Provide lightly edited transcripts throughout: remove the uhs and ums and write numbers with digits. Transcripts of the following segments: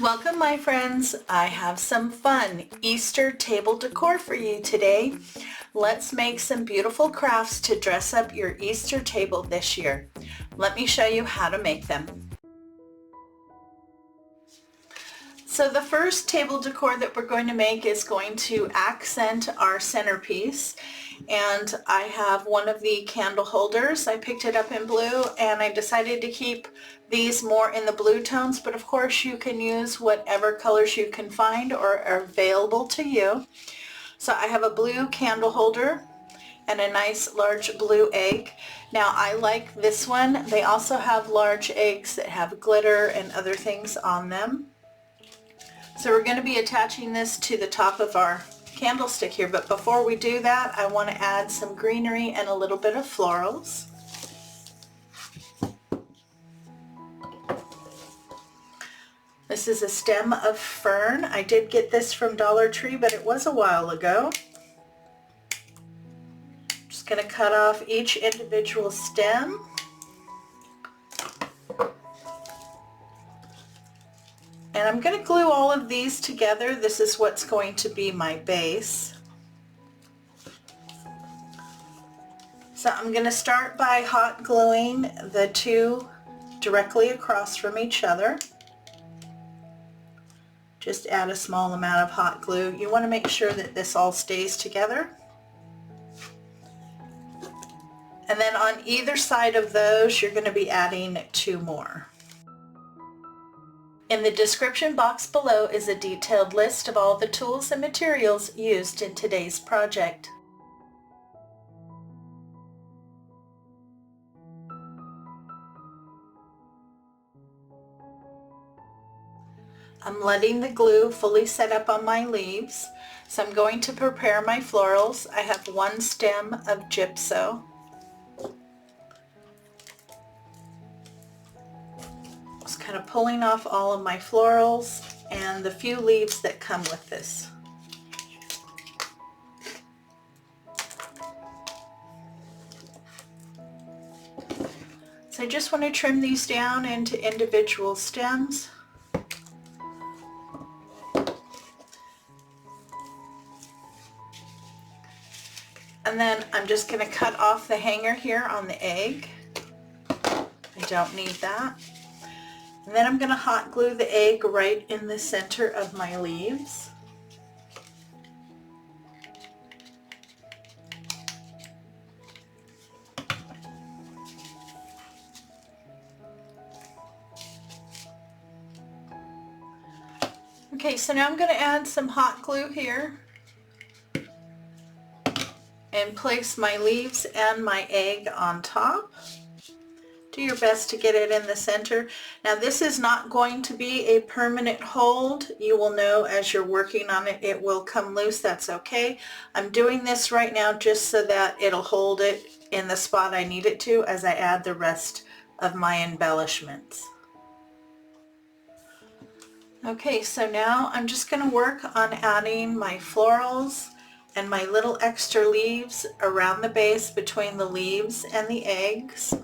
Welcome my friends. I have some fun Easter table decor for you today. Let's make some beautiful crafts to dress up your Easter table this year. Let me show you how to make them. So the first table decor that we're going to make is going to accent our centerpiece. And I have one of the candle holders. I picked it up in blue and I decided to keep these more in the blue tones, but of course you can use whatever colors you can find or are available to you. So I have a blue candle holder and a nice large blue egg. Now I like this one. They also have large eggs that have glitter and other things on them. So we're going to be attaching this to the top of our candlestick here, but before we do that I want to add some greenery and a little bit of florals. This is a stem of fern. I did get this from Dollar Tree, but it was a while ago. Just going to cut off each individual stem. And I'm going to glue all of these together. This is what's going to be my base. So I'm going to start by hot gluing the two directly across from each other. Just add a small amount of hot glue. You want to make sure that this all stays together. And then on either side of those, you're going to be adding two more. In the description box below is a detailed list of all the tools and materials used in today's project. I'm letting the glue fully set up on my leaves, so I'm going to prepare my florals. I have one stem of gypso. Just kind of pulling off all of my florals and the few leaves that come with this. So I just want to trim these down into individual stems. And then I'm just going to cut off the hanger here on the egg. I don't need that. And then I'm going to hot glue the egg right in the center of my leaves. Okay, so now I'm going to add some hot glue here and place my leaves and my egg on top. Do your best to get it in the center. Now this is not going to be a permanent hold. You will know as you're working on it, it will come loose. That's okay. I'm doing this right now just so that it'll hold it in the spot I need it to as I add the rest of my embellishments. Okay, so now I'm just going to work on adding my florals and my little extra leaves around the base between the leaves and the eggs.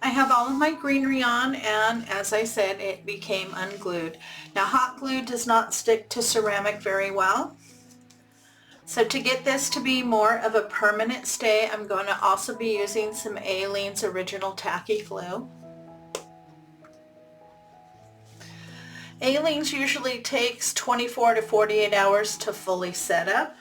I have all of my greenery on, and as I said, it became unglued. Now hot glue does not stick to ceramic very well. So to get this to be more of a permanent stay, I'm going to also be using some Aleene's Original Tacky Glue. Aleene's usually takes 24 to 48 hours to fully set up.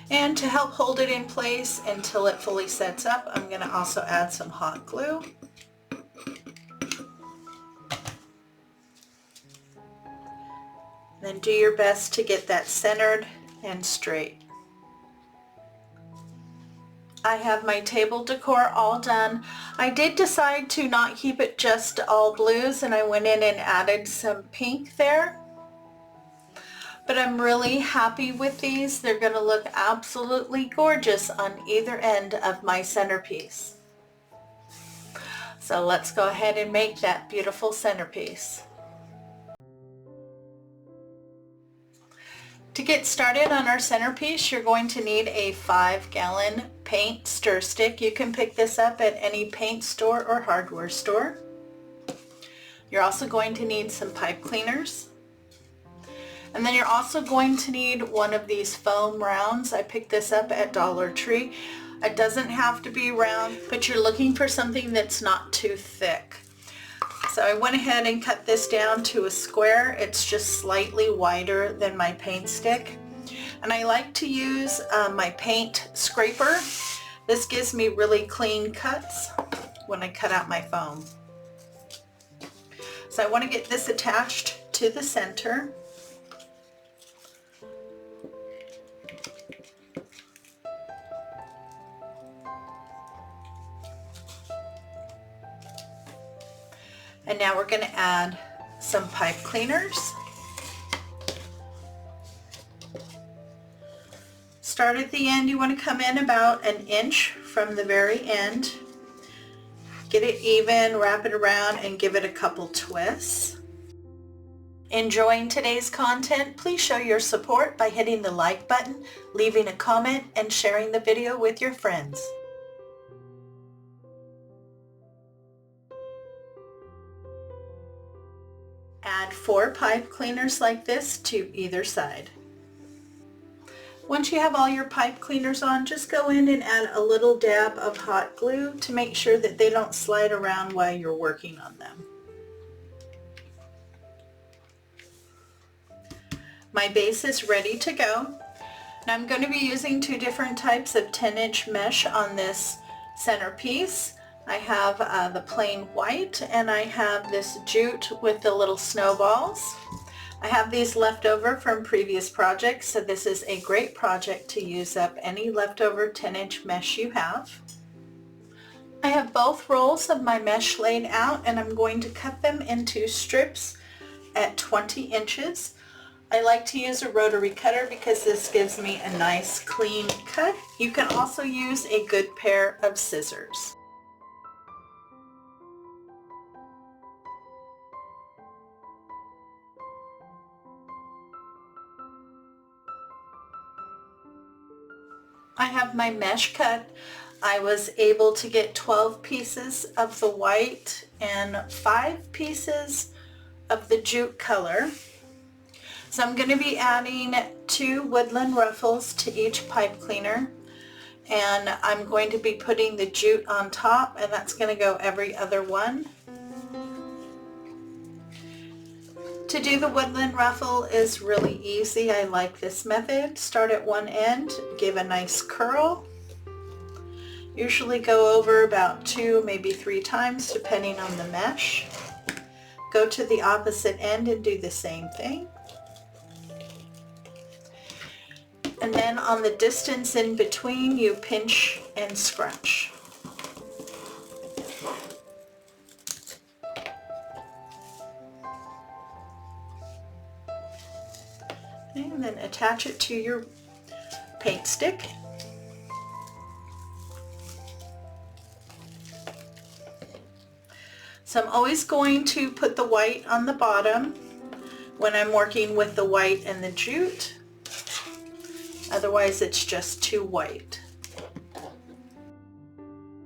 And to help hold it in place until it fully sets up, I'm going to also add some hot glue. Then do your best to get that centered and straight. I have my table decor all done. I did decide to not keep it just all blues, and I went in and added some pink there. But I'm really happy with these. They're going to look absolutely gorgeous on either end of my centerpiece. So let's go ahead and make that beautiful centerpiece. To get started on our centerpiece, you're going to need a 5-gallon paint stir stick. You can pick this up at any paint store or hardware store. You're also going to need some pipe cleaners. And then you're also going to need one of these foam rounds. I picked this up at Dollar Tree. It doesn't have to be round, but you're looking for something that's not too thick. So I went ahead and cut this down to a square. It's just slightly wider than my paint stick. And I like to use my paint scraper. This gives me really clean cuts when I cut out my foam. So I want to get this attached to the center. And now we're going to add some pipe cleaners. Start at the end. You want to come in about an inch from the very end. Get it even, wrap it around, and give it a couple twists. Enjoying today's content? Please show your support by hitting the like button, leaving a comment, and sharing the video with your friends. Add 4 pipe cleaners like this to either side. Once you have all your pipe cleaners on, just go in and add a little dab of hot glue to make sure that they don't slide around while you're working on them. My base is ready to go. Now I'm going to be using 2 different types of 10-inch mesh on this centerpiece. I have the plain white, and I have this jute with the little snowballs. I have these left over from previous projects, so this is a great project to use up any leftover 10-inch mesh you have. I have both rolls of my mesh laid out, and I'm going to cut them into strips at 20 inches. I like to use a rotary cutter because this gives me a nice clean cut. You can also use a good pair of scissors. I have my mesh cut. I was able to get 12 pieces of the white and 5 pieces of the jute color. So I'm going to be adding 2 woodland ruffles to each pipe cleaner, and I'm going to be putting the jute on top, and that's going to go every other one. To do the woodland ruffle is really easy. I like this method. Start at one end, give a nice curl. Usually go over about 2, maybe 3 times depending on the mesh. Go to the opposite end and do the same thing. And then on the distance in between, you pinch and scrunch. And then attach it to your paint stick. So I'm always going to put the white on the bottom when I'm working with the white and the jute. Otherwise it's just too white.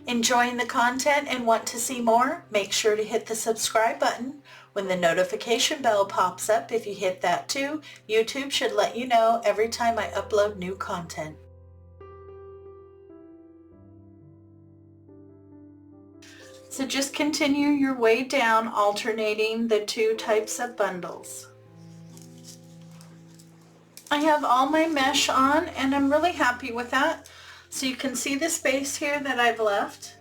Enjoying the content and want to see more? Make sure to hit the subscribe button. When the notification bell pops up, if you hit that too, YouTube should let you know every time I upload new content. So just continue your way down, alternating the 2 types of bundles. I have all my mesh on, and I'm really happy with that. So you can see the space here that I've left.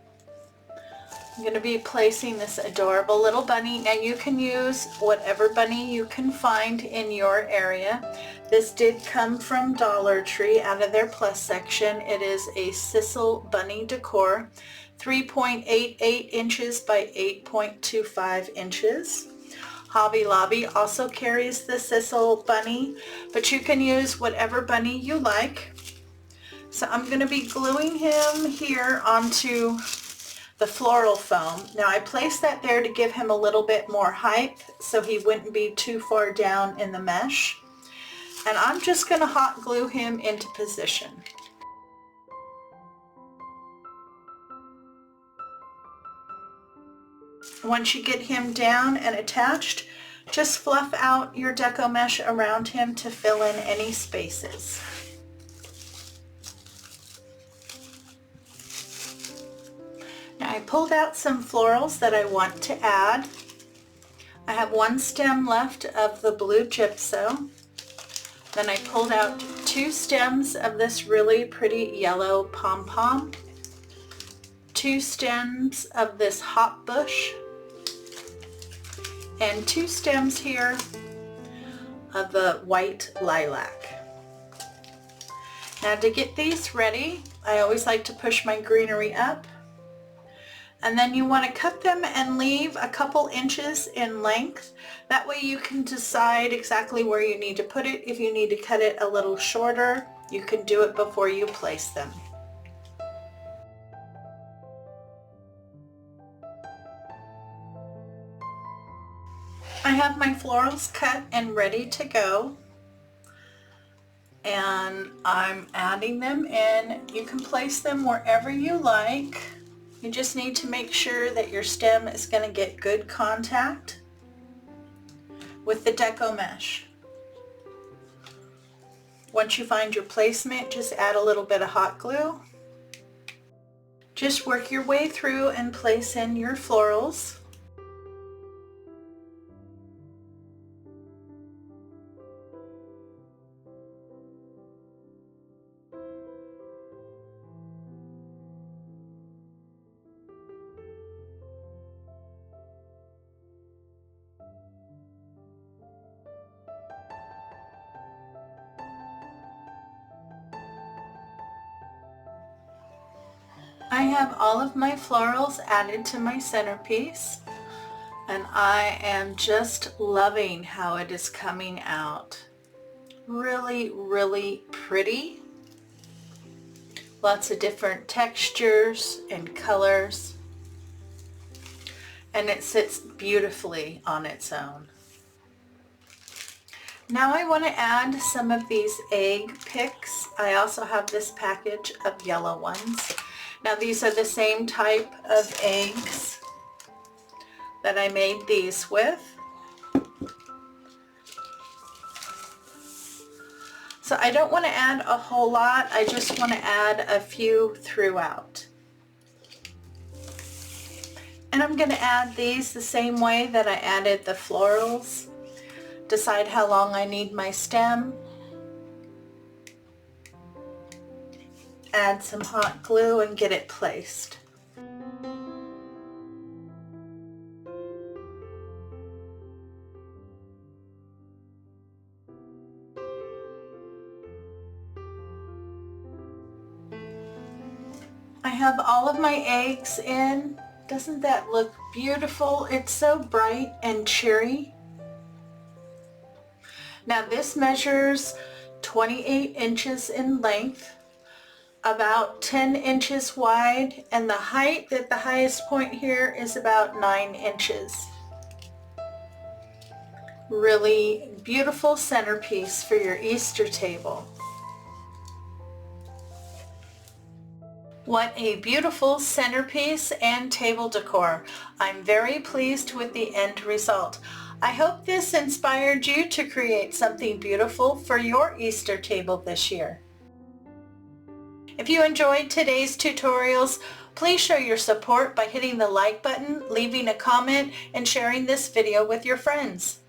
I'm going to be placing this adorable little bunny. Now you can use whatever bunny you can find in your area. This did come from Dollar Tree out of their plus section. It is a Sisal Bunny Decor, 3.88 inches by 8.25 inches. Hobby Lobby also carries the Sisal Bunny, but you can use whatever bunny you like. So I'm going to be gluing him here onto the floral foam. Now I placed that there to give him a little bit more height so he wouldn't be too far down in the mesh. And I'm just going to hot glue him into position. Once you get him down and attached, just fluff out your deco mesh around him to fill in any spaces. Now I pulled out some florals that I want to add. I have one stem left of the blue gypso. Then I pulled out 2 stems of this really pretty yellow pom-pom, 2 stems of this hop bush, and 2 stems here of the white lilac. Now to get these ready, I always like to push my greenery up. And then you want to cut them and leave a couple inches in length. That way you can decide exactly where you need to put it. If you need to cut it a little shorter, you can do it before you place them. I have my florals cut and ready to go. And I'm adding them in. You can place them wherever you like. You just need to make sure that your stem is going to get good contact with the deco mesh. Once you find your placement, just add a little bit of hot glue. Just work your way through and place in your florals. I have all of my florals added to my centerpiece, and I am just loving how it is coming out. Really, really pretty. Lots of different textures and colors, and it sits beautifully on its own. Now I want to add some of these egg picks. I also have this package of yellow ones. Now these are the same type of eggs that I made these with. So I don't want to add a whole lot, I just want to add a few throughout. And I'm going to add these the same way that I added the florals. Decide how long I need my stem. Add some hot glue and get it placed. I have all of my eggs in. Doesn't that look beautiful? It's so bright and cheery. Now this measures 28 inches in length, about 10 inches wide, and the height at the highest point here is about 9 inches. Really beautiful centerpiece for your Easter table. What a beautiful centerpiece and table decor. I'm very pleased with the end result. I hope this inspired you to create something beautiful for your Easter table this year. If you enjoyed today's tutorials, please show your support by hitting the like button, leaving a comment, and sharing this video with your friends.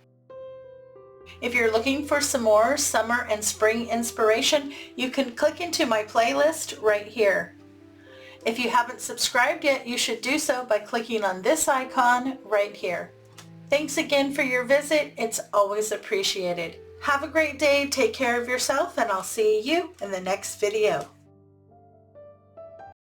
If you're looking for some more summer and spring inspiration, you can click into my playlist right here. If you haven't subscribed yet, you should do so by clicking on this icon right here. Thanks again for your visit. It's always appreciated. Have a great day, take care of yourself, and I'll see you in the next video.